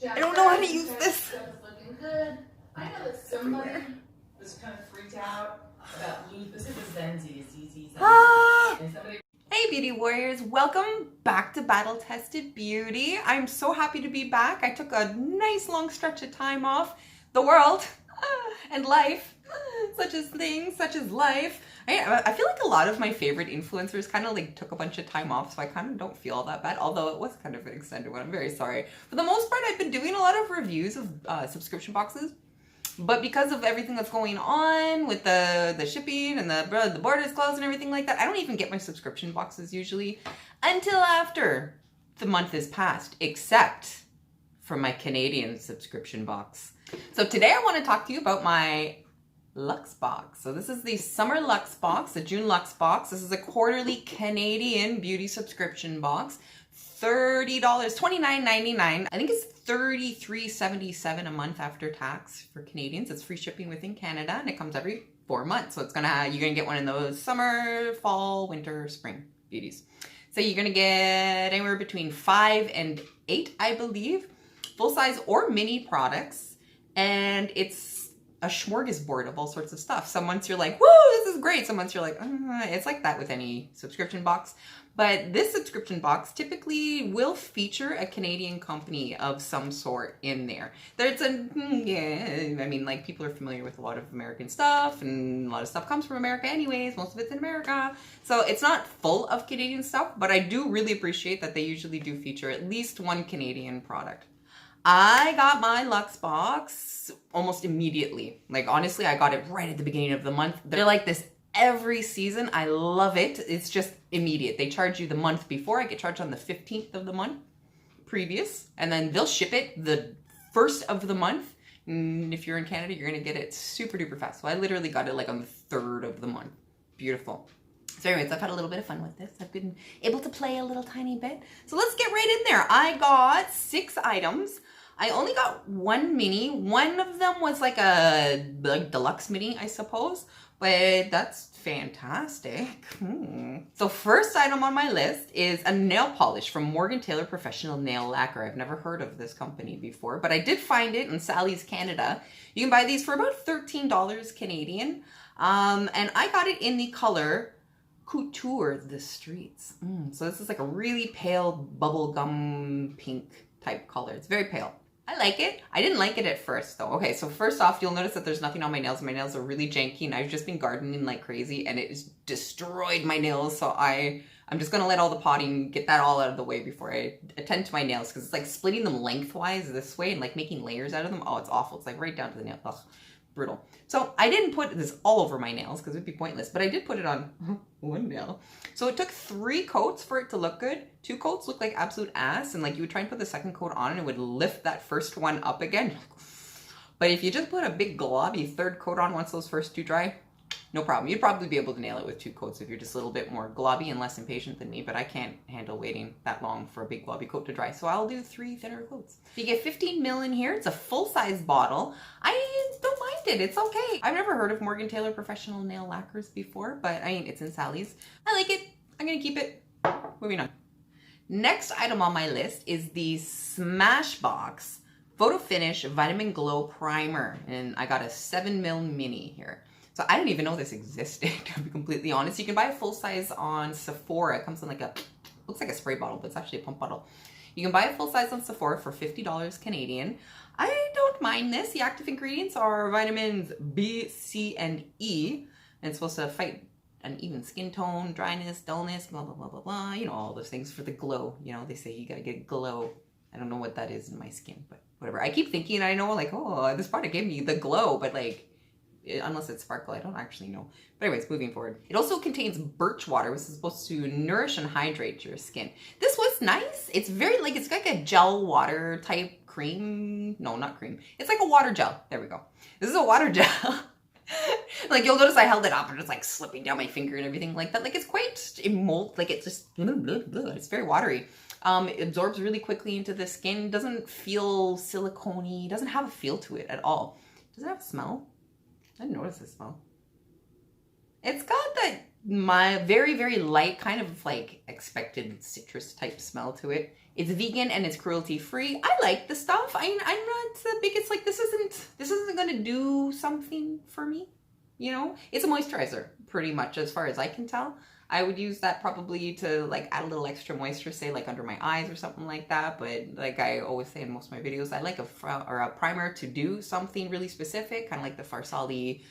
I don't know how to use this. Looking good. I know that somebody was kind of freaked out about this is Zenzi, Hey beauty warriors, welcome back to Battle Tested Beauty. I'm so happy to be back. I took a nice long stretch of time off the world and life, such as life. I feel like a lot of my favorite influencers kind of like took a bunch of time off, so I kind of don't feel all that bad, although it was kind of an extended one. I'm very sorry. For the most part, I've been doing a lot of reviews of subscription boxes. But because of everything that's going on with the shipping and the borders closed and everything like that, I don't even get my subscription boxes usually until after the month is passed, except for my Canadian subscription box. So today I want to talk to you about my Luxe Box. So this is the Summer Luxe Box, the June Luxe Box. This is a quarterly Canadian beauty subscription box. $30, $29.99. I think it's $33.77 a month after tax for Canadians. It's free shipping within Canada, and it comes every 4 months. So it's you're gonna get one in those summer, fall, winter, spring beauties. So you're gonna get anywhere between 5 and 8, I believe, full size or mini products, and it's a smorgasbord of all sorts of stuff. Some months you're like, woo, this is great. Some months you're like, it's like that with any subscription box. But this subscription box typically will feature a Canadian company of some sort in there. I mean, like, people are familiar with a lot of American stuff, and a lot of stuff comes from America anyways. Most of it's in America. So it's not full of Canadian stuff, but I do really appreciate that they usually do feature at least one Canadian product. I got my Luxe Box almost immediately. Like, honestly, I got it right at the beginning of the month. They're like this every season. I love it. It's just immediate. They charge you the month before. I get charged on the 15th of the month previous, and then they'll ship it the 1st of the month. And if you're in Canada, you're going to get it super duper fast. So I literally got it like on the 3rd of the month. Beautiful. So anyways, I've had a little bit of fun with this. I've been able to play a little tiny bit. So let's get right in there. I got 6 items. I only got 1 mini. One of them was like a deluxe mini, I suppose. But that's fantastic. So first item on my list is a nail polish from Morgan Taylor Professional Nail Lacquer. I've never heard of this company before, but I did find it in Sally's Canada. You can buy these for about $13 Canadian. And I got it in the color Couture the Streets. So this is like a really pale bubblegum pink type color. It's very pale. I like it. I didn't like it at first though. Okay, so first off, you'll notice that there's nothing on my nails. My nails are really janky, and I've just been gardening like crazy, and it has destroyed my nails. So I'm just gonna let all the potting, get that all out of the way before I attend to my nails, because it's like splitting them lengthwise this way and like making layers out of them. Oh, it's awful. It's like right down to the nail. Ugh, brutal. So I didn't put this all over my nails because it'd be pointless, but I did put it on 1 nail. So it took 3 coats for it to look good. 2 coats looked like absolute ass, and like you would try and put the second coat on and it would lift that first one up again. But if you just put a big globby 3rd coat on once those first 2 dry, no problem. You'd probably be able to nail it with 2 coats if you're just a little bit more globby and less impatient than me, but I can't handle waiting that long for a big globby coat to dry, so I'll do 3 thinner coats. You get 15 ml in here. It's a full-size bottle. I don't mind it. It's okay. I've never heard of Morgan Taylor Professional Nail Lacquers before, but I mean, it's in Sally's. I like it. I'm gonna keep it. Moving on. Next item on my list is the Smashbox Photo Finish Vitamin Glow Primer, and I got a 7 ml mini here. So I didn't even know this existed, to be completely honest. You can buy a full size on Sephora. It comes in like looks like a spray bottle, but it's actually a pump bottle. You can buy a full size on Sephora for $50 Canadian. I don't mind this. The active ingredients are vitamins B, C, and E. And it's supposed to fight uneven skin tone, dryness, dullness, blah, blah, blah, blah, blah. You know, all those things for the glow. You know, they say you gotta get glow. I don't know what that is in my skin, but whatever. I keep thinking, I know, like, oh, this product gave me the glow, but like, unless it's sparkle, I don't actually know. But anyways, moving forward. It also contains birch water, which is supposed to nourish and hydrate your skin. This was nice. It's very, like, it's like a gel water type cream. No, not cream. It's like a water gel. There we go. This is a water gel. Like, you'll notice I held it up and it's like slipping down my finger and everything like that. Like, it's quite mold, like it's just, it's very watery. It absorbs really quickly into the skin. Doesn't feel silicone-y. Doesn't have a feel to it at all. Does it have a smell? I didn't notice the smell. It's got that very, very light kind of like expected citrus type smell to it. It's vegan and it's cruelty free. I like the stuff. I'm not the biggest, like, this isn't gonna do something for me. You know, it's a moisturizer pretty much as far as I can tell. I would use that probably to like add a little extra moisture, say like under my eyes or something like that. But like I always say in most of my videos, I like a primer to do something really specific, kind of like the Farsali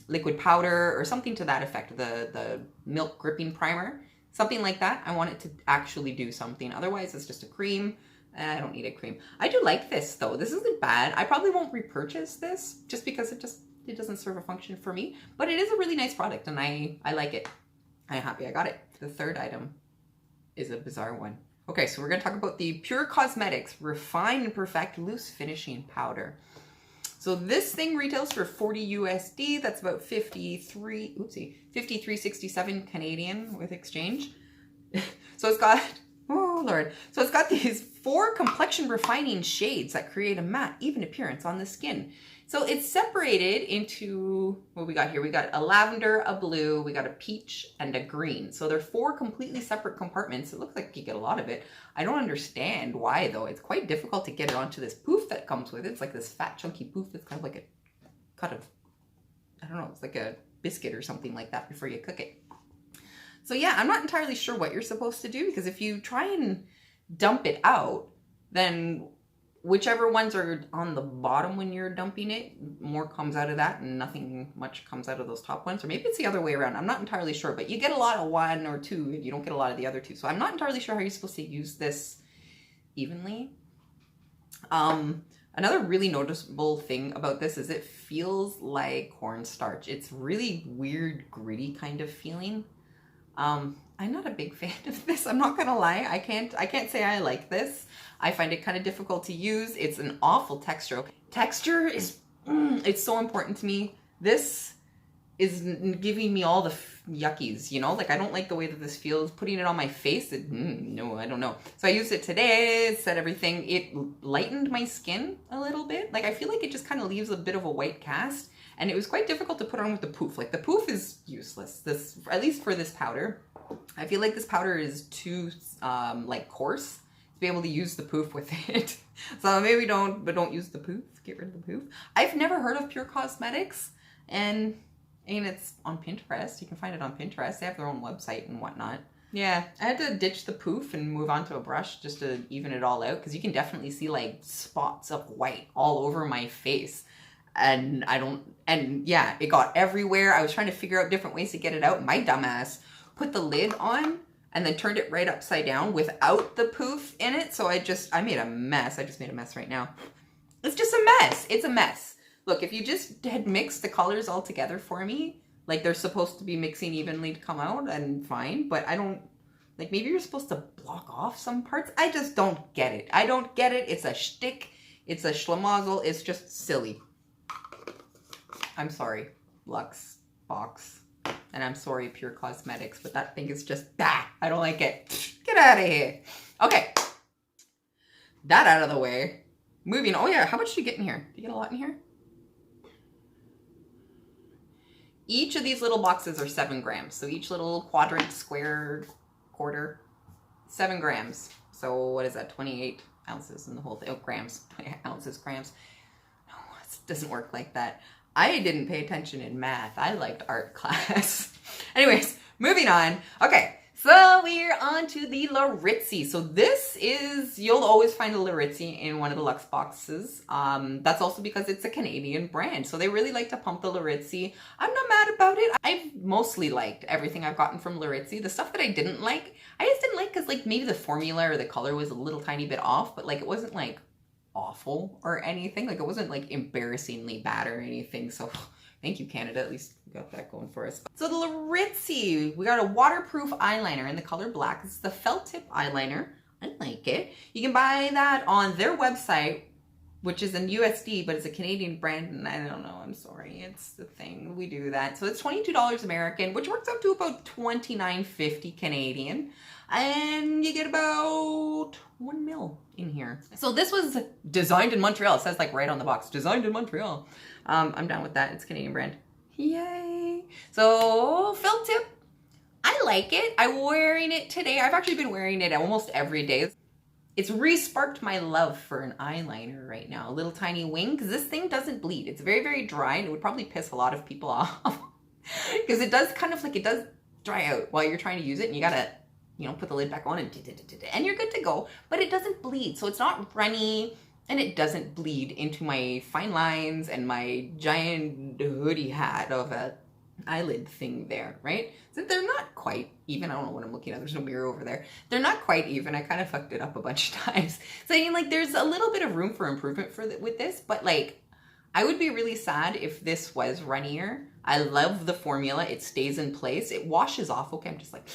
liquid powder or something to that effect, the milk gripping primer, something like that. I want it to actually do something. Otherwise it's just a cream. I don't need a cream. I do like this though. This isn't bad. I probably won't repurchase this just because it doesn't serve a function for me, but it is a really nice product and I like it. I'm happy I got it. The third item is a bizarre one. Okay, so we're gonna talk about the Pure Cosmetics Refine and Perfect Loose Finishing Powder. So this thing retails for 40 USD. That's about 53.67 Canadian with exchange. So it's got, oh Lord. So it's got these 4 complexion refining shades that create a matte, even appearance on the skin. So it's separated into, what we got here? We got a lavender, a blue, we got a peach, and a green. So they're 4 completely separate compartments. It looks like you get a lot of it. I don't understand why though. It's quite difficult to get it onto this poof that comes with it. It's like this fat chunky poof that's kind of like a cut of, I don't know, it's like a biscuit or something like that before you cook it. So yeah, I'm not entirely sure what you're supposed to do, because if you try and dump it out, then whichever ones are on the bottom when you're dumping it, more comes out of that and nothing much comes out of those top ones. Or maybe it's the other way around. I'm not entirely sure, but you get a lot of one or two and you don't get a lot of the other two. So I'm not entirely sure how you're supposed to use this evenly. Another really noticeable thing about this is it feels like cornstarch. It's really weird, gritty kind of feeling. I'm not a big fan of this. I'm not gonna lie. I can't say I like this. I find it kind of difficult to use. It's an awful texture. Texture is, it's so important to me. This is giving me all the yuckies, you know? Like I don't like the way that this feels. Putting it on my face, no, I don't know. So I used it today, set everything. It lightened my skin a little bit. Like I feel like it just kind of leaves a bit of a white cast. And it was quite difficult to put on with the poof. Like the poof is useless. This, at least for this powder. I feel like this powder is too like coarse to be able to use the poof with it. So maybe don't use the poof. Get rid of the poof. I've never heard of Pure Cosmetics, and it's on Pinterest. You can find it on Pinterest. They have their own website and whatnot. Yeah, I had to ditch the poof and move on to a brush just to even it all out, because you can definitely see like spots of white all over my face. And yeah, it got everywhere. I was trying to figure out different ways to get it out. My dumbass put the lid on and then turned it right upside down without the poof in it. So I made a mess. I just made a mess right now. It's just a mess. It's a mess. Look, if you just had mixed the colors all together for me, like they're supposed to be mixing evenly to come out, and fine, but I don't, like maybe you're supposed to block off some parts. I just don't get it. I don't get it. It's a shtick. It's a schlemazel. It's just silly. I'm sorry, Luxe Box, and I'm sorry, Pure Cosmetics, but that thing is just, I don't like it. Get out of here. Okay, that out of the way. Moving, oh yeah, how much do you get in here? Do you get a lot in here? Each of these little boxes are 7 grams. So each little quadrant, square, quarter, 7 grams. So what is that, 28 ounces in the whole thing? Oh, grams, 20 ounces, grams. No, it doesn't work like that. I didn't pay attention in math. I liked art class. Anyways, moving on. Okay, so we're on to the Laritzi. So this is, you'll always find a Laritzi in one of the Luxe boxes. That's also because it's a Canadian brand. So they really like to pump the Laritzi. I'm not mad about it. I've mostly liked everything I've gotten from Laritzi. The stuff that I didn't like, I just didn't like because like maybe the formula or the color was a little tiny bit off, but like it wasn't like awful or anything. Like it wasn't like embarrassingly bad or anything. So thank you, Canada. At least we got that going for us. So the Laritzi, we got a waterproof eyeliner in the color black. It's the felt tip eyeliner. I like it. You can buy that on their website, which is in USD, but it's a Canadian brand, and I don't know, I'm sorry, it's the thing, we do that. So it's $22 American, which works out to about $29.50 Canadian, and you get about 1 mil in here. So this was designed in Montreal. It says like right on the box, designed in Montreal. I'm down with that. It's a Canadian brand. Yay. So felt tip, I like it. I'm wearing it today. I've actually been wearing it almost every day. it's re-sparked my love for an eyeliner right now. A little tiny wing, because this thing doesn't bleed. It's very, very dry, and it would probably piss a lot of people off. Because it does kind of like, it does dry out while you're trying to use it, and you gotta, you know, put the lid back on and you're good to go. But it doesn't bleed, so it's not runny, and it doesn't bleed into my fine lines and my giant hoodie hat of a eyelid thing there, right? So they're not quite even. I don't know what I'm looking at. There's no mirror over there. They're not quite even. I kind of fucked it up a bunch of times. So I mean, like, there's a little bit of room for improvement with this, but like, I would be really sad if this was runnier. I love the formula. It stays in place. It washes off. Okay, I'm just like,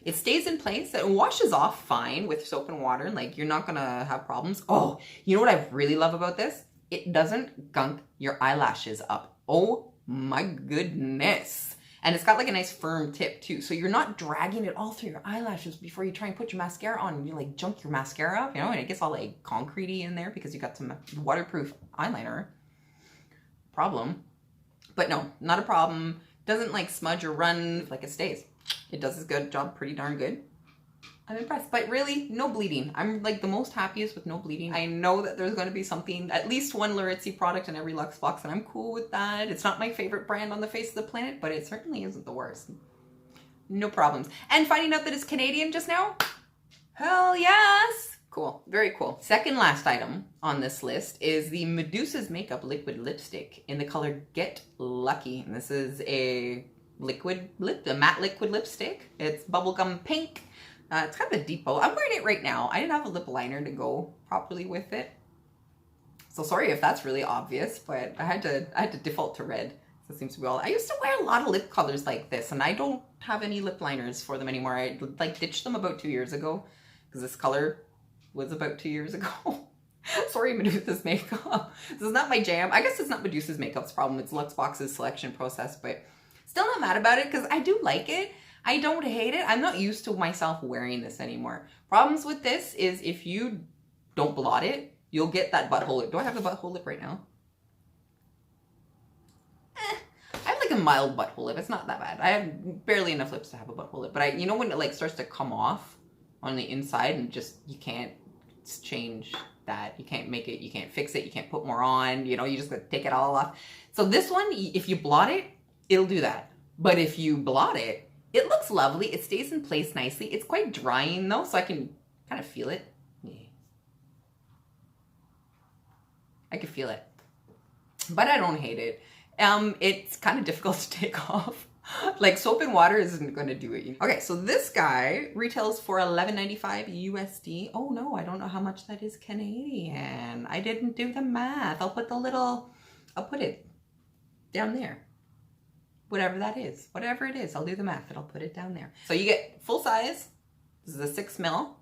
it stays in place. It washes off fine with soap and water. Like, you're not gonna have problems. Oh, you know what I really love about this? It doesn't gunk your eyelashes up. Oh my goodness. And it's got like a nice firm tip too. So you're not dragging it all through your eyelashes before you try and put your mascara on, and you like junk your mascara up, you know, and it gets all like concretey in there because you got some waterproof eyeliner. Problem. But no, not a problem. Doesn't like smudge or run, like it stays. It does its good job pretty darn good. I'm impressed, but really no bleeding. I'm like the most happiest with no bleeding. I know that there's going to be something, at least one Luxe product in every Luxe box, and I'm cool with that. It's not my favorite brand on the face of the planet, but it certainly isn't the worst. No problems. And finding out that it's Canadian just now, hell yes. Cool, very cool. Second last item on this list is the Medusa's Makeup Liquid Lipstick in the color Get Lucky. And this is a matte liquid lipstick. It's bubblegum pink. It's kind of a deep bow. I'm wearing it right now. I didn't have a lip liner to go properly with it. So sorry if that's really obvious, but I had to default to red. So it seems to be all. I used to wear a lot of lip colors like this, and I don't have any lip liners for them anymore. I like ditched them about 2 years ago because this color was about 2 years ago. Sorry, Medusa's Makeup. This is not my jam. I guess it's not Medusa's Makeup's problem. It's Luxe Box's selection process, but still not mad about it because I do like it. I don't hate it. I'm not used to myself wearing this anymore. Problems with this is if you don't blot it, you'll get that butthole lip. Do I have the butthole lip right now? I have like a mild butthole lip. It's not that bad. I have barely enough lips to have a butthole lip. But you know when it like starts to come off on the inside and just, you can't change that. You can't make it, you can't fix it, you can't put more on, you know, you just gotta take it all off. So this one, if you blot it, it'll do that. But if you blot it, it looks lovely. It stays in place nicely. It's quite drying though, so I can kind of feel it. Yeah. I can feel it. But I don't hate it. It's kind of difficult to take off. Like soap and water isn't going to do it. Okay, so this guy retails for $11.95 USD. Oh no, I don't know how much that is Canadian. I didn't do the math. I'll put it down there. Whatever that is, whatever it is, I'll do the math and I'll put it down there. So you get full size. This is a 6 mil.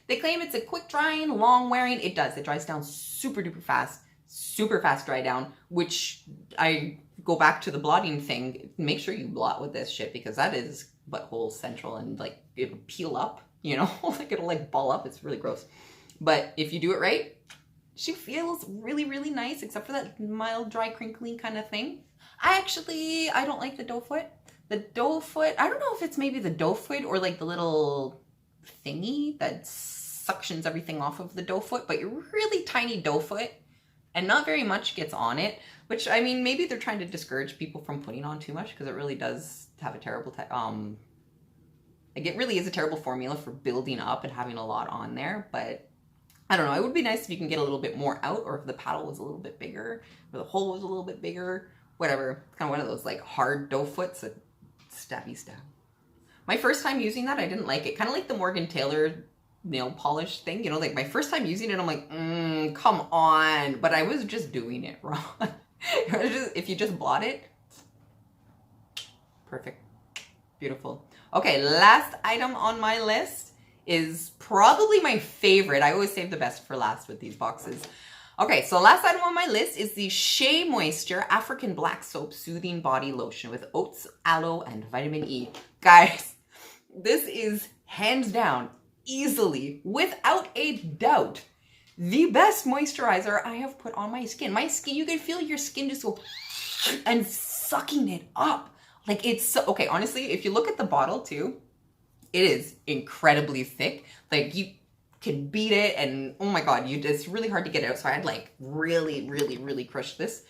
They claim it's a quick drying, long wearing. It does. It dries down super duper fast, super fast dry down, which I go back to the blotting thing. Make sure you blot with this shit because that is butthole central and like it'll peel up, you know, like it'll like ball up. It's really gross. But if you do it right, she feels really, really nice except for that mild, dry, crinkly kind of thing. I don't like the doe foot. The doe foot, I don't know if it's maybe the doe foot or like the little thingy that suctions everything off of the doe foot, but you're really tiny doe foot and not very much gets on it, which I mean, maybe they're trying to discourage people from putting on too much because it really does have a terrible, like it really is a terrible formula for building up and having a lot on there, but I don't know. It would be nice if you can get a little bit more out or if the paddle was a little bit bigger or the hole was a little bit bigger. Whatever. It's kind of one of those like hard doe foots that stabby stab. My first time using that, I didn't like it. Kind of like the Morgan Taylor nail polish thing. You know, like my first time using it, I'm like, come on. But I was just doing it wrong. If you just blot it, perfect. Beautiful. Okay, last item on my list is probably my favorite. I always save the best for last with these boxes. Okay, so last item on my list is the Shea Moisture African Black Soap Soothing Body Lotion with oats, aloe, and vitamin E. Guys, this is hands down, easily, without a doubt, the best moisturizer I have put on my skin. My skin, you can feel your skin just go and sucking it up. Like it's so, okay, honestly, if you look at the bottle too, It is incredibly thick. Like you can beat it, and oh my god, it's really hard to get out. So I had like really crushed this.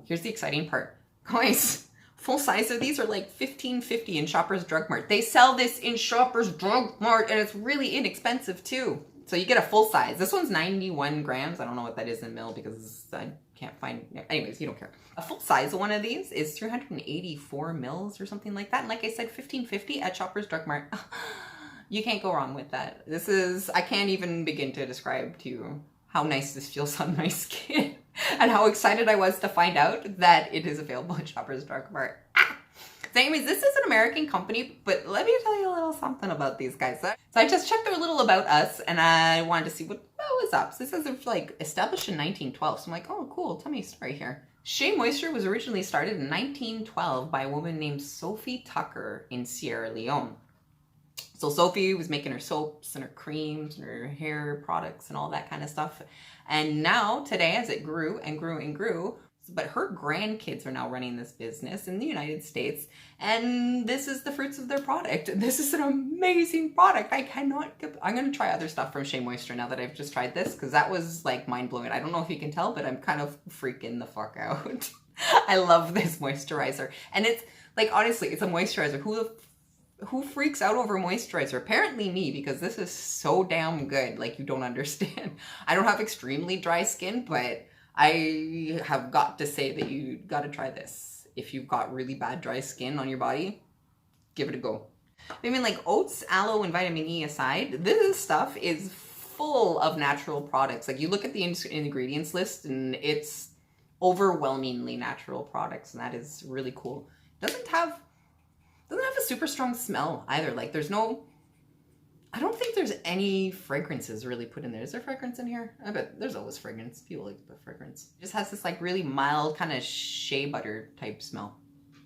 Here's the exciting part, guys. Full size of these are like $15.50 in Shoppers Drug Mart. They sell this in Shoppers Drug Mart, and it's really inexpensive too. So you get a full size. This one's 91 grams. I don't know what that is in mil because I can't find. Anyways, you don't care. A full size one of these is 384 mils or something like that. And like I said, $15.50 at Shoppers Drug Mart. You can't go wrong with that. This is, I can't even begin to describe to you how nice this feels on my skin and how excited I was to find out that it is available at Shoppers Drug Mart. So anyways, this is an American company, but let me tell you a little something about these guys. So I just checked their little about us, and I wanted to see what was up. So this is like established in 1912. So I'm like, oh cool, tell me a story here. Shea Moisture was originally started in 1912 by a woman named Sophie Tucker in Sierra Leone. So Sophie was making her soaps and her creams and her hair products and all that kind of stuff. And now, today, as it grew and grew and grew, but her grandkids are now running this business in the United States. And this is the fruits of their product. This is an amazing product. I'm going to try other stuff from Shea Moisture now that I've just tried this, because that was like mind-blowing. I don't know if you can tell, but I'm kind of freaking the fuck out. I love this moisturizer. And it's like, honestly, it's a moisturizer. Who freaks out over moisturizer? Apparently me, because this is so damn good. Like, you don't understand. I don't have extremely dry skin, but I have got to say that you got to try this. If you've got really bad dry skin on your body, give it a go. I mean, like oats, aloe, and vitamin E aside, this stuff is full of natural products. Like, you look at the ingredients list and it's overwhelmingly natural products, and that is really cool. Doesn't have a super strong smell either. Like, I don't think there's any fragrances really put in there. Is there fragrance in here? I bet there's always fragrance. People like the fragrance. It just has this like really mild kind of shea butter type smell.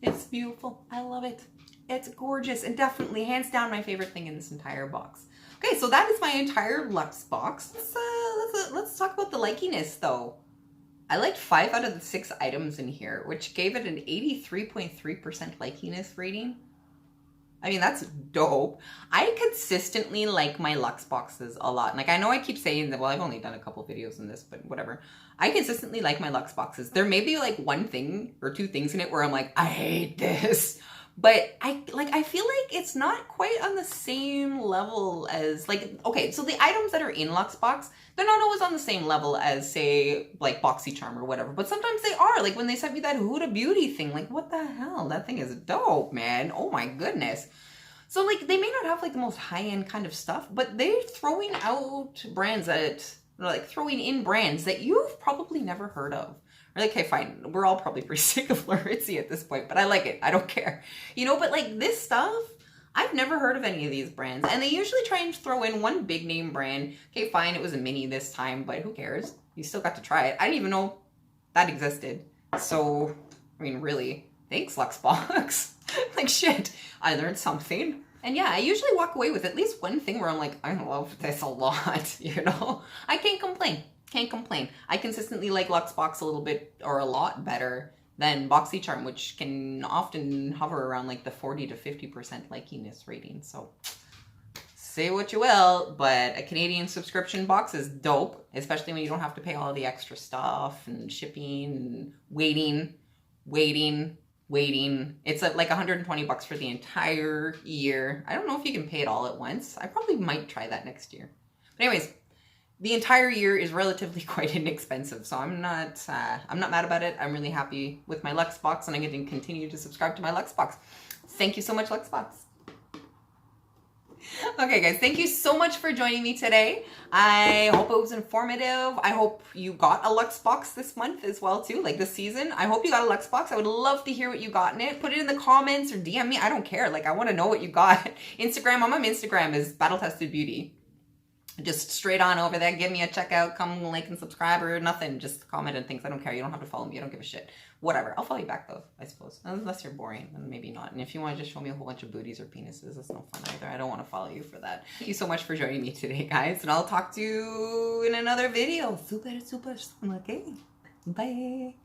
It's beautiful. I love it. It's gorgeous, and definitely hands down my favorite thing in this entire box. Okay, so that is my entire Luxe box. Let's talk about the Likeyness though. I liked 5 out of the 6 items in here, which gave it an 83.3% Likeyness rating. I mean, that's dope. I consistently like my Luxe boxes a lot. Like, I know I keep saying that, well, I've only done a couple videos in this, but whatever. I consistently like my Luxe boxes. There may be like 1 thing or 2 things in it where I'm like, I hate this. But I feel like it's not quite on the same level as, like, okay, so the items that are in Luxe Box, they're not always on the same level as, say, like BoxyCharm or whatever, but sometimes they are. Like when they sent me that Huda Beauty thing, like, what the hell? That thing is dope, man. Oh my goodness. So, like, they may not have, like, the most high-end kind of stuff, but they're throwing out brands throwing in brands that you've probably never heard of. Or like, okay, fine, we're all probably pretty sick of Laritzy at this point, but I like it. I don't care. You know, but like this stuff, I've never heard of any of these brands. And they usually try and throw in one big name brand. Okay, fine, it was a mini this time, but who cares? You still got to try it. I didn't even know that existed. So, I mean, really, thanks, Luxe Box. Like, shit, I learned something. And yeah, I usually walk away with at least one thing where I'm like, I love this a lot, you know? I can't complain. Can't complain. I consistently like Luxe Box a little bit or a lot better than BoxyCharm, which can often hover around like the 40 to 50% Likeyness rating. So say what you will, but a Canadian subscription box is dope, especially when you don't have to pay all the extra stuff and shipping and waiting. It's like $120 for the entire year. I don't know if you can pay it all at once. I probably might try that next year. But anyways, the entire year is relatively quite inexpensive, so I'm not mad about it. I'm really happy with my Luxe Box, and I'm going to continue to subscribe to my Luxe Box. Thank you so much, Luxe Box. Okay, guys, thank you so much for joining me today. I hope it was informative. I hope you got a Luxe Box this month as well, too, like this season. I hope you got a Luxe Box. I would love to hear what you got in it. Put it in the comments or DM me. I don't care. Like, I want to know what you got. Instagram, I'm on Instagram is Battle Tested Beauty. Just straight on over there, give me a check out, come like and subscribe or nothing. Just comment and things. I don't care. You don't have to follow me. I don't give a shit. Whatever. I'll follow you back though, I suppose. Unless you're boring, then maybe not. And if you want to just show me a whole bunch of booties or penises, that's no fun either. I don't want to follow you for that. Thank you so much for joining me today, guys. And I'll talk to you in another video. Super soon, okay? Bye.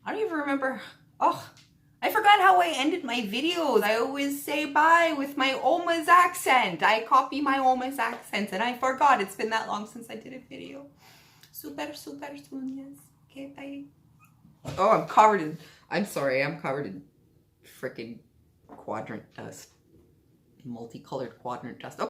I don't even remember. Oh, I forgot how I ended my videos. I always say bye with my Oma's accent. I copy my Oma's accent and I forgot. It's been that long since I did a video. Super soon, yes. Okay, bye. Oh, I'm covered in, I'm sorry, I'm covered in freaking quadrant dust. Multicolored quadrant dust.